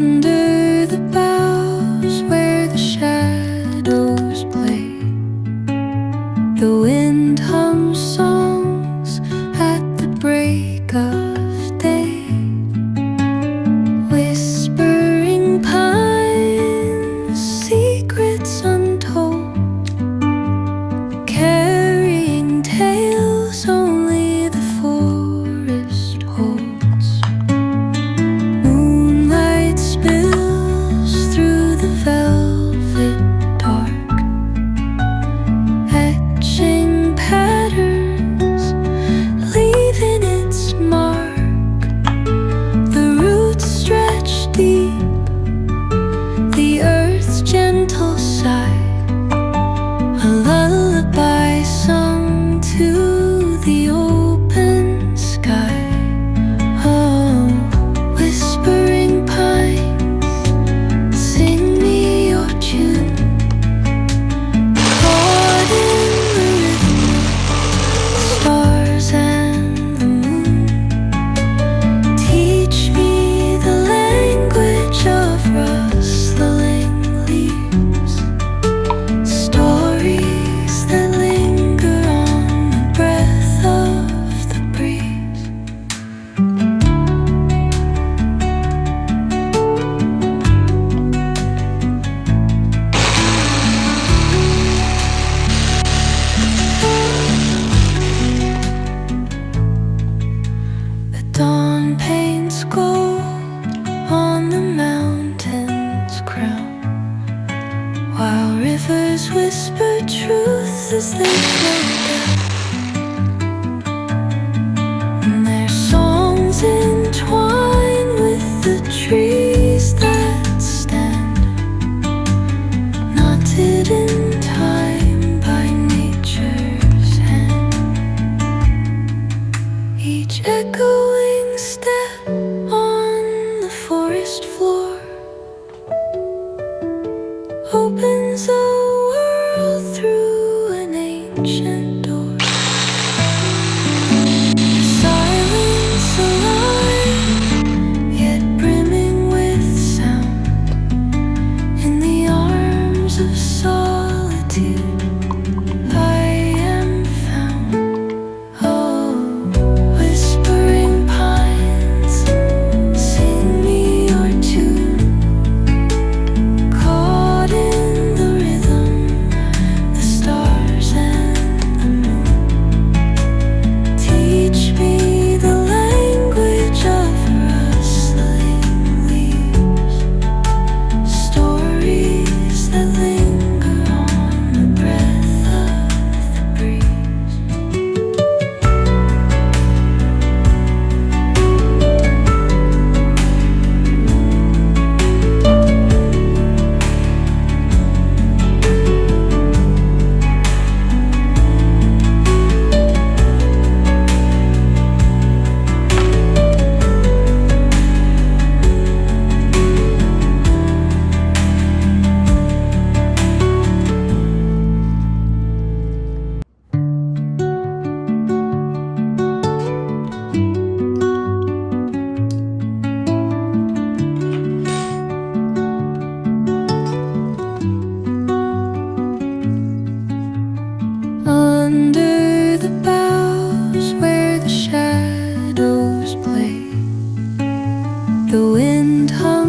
Under the boughs where the shadows play, the wind hums songs at the break of day. Whispering pines, secrets untold, carrying tales only the forest holds. Moonlight spills through the velvet dark, etching patterns, leaving its mark. The roots stretch deep, the earth's gentle sigh, a lullaby sung to the open sky. Oh, whispering pines, sing me your tune, caught in the rhythm, stars and the moon. Teach me the language of rustling leaves, stories that linger on the breath of the breeze. The dawn paints gold on the mountain's crown, while rivers whisper truth as they flow down. And their songs entwine with the trees that stand, knotted in time by nature's hand. Each echoing step on the forest floor opens a world through an ancient door. The silence alive, yet brimming with sound. In the arms of solitude I am found. Oh, whispering pines, sing me your tune, caught in the rhythm, the stars and the moon. Teach me the language of rustling leaves, stories that linger on the breath of the breeze. Under the boughs where the shadows play, the wind hums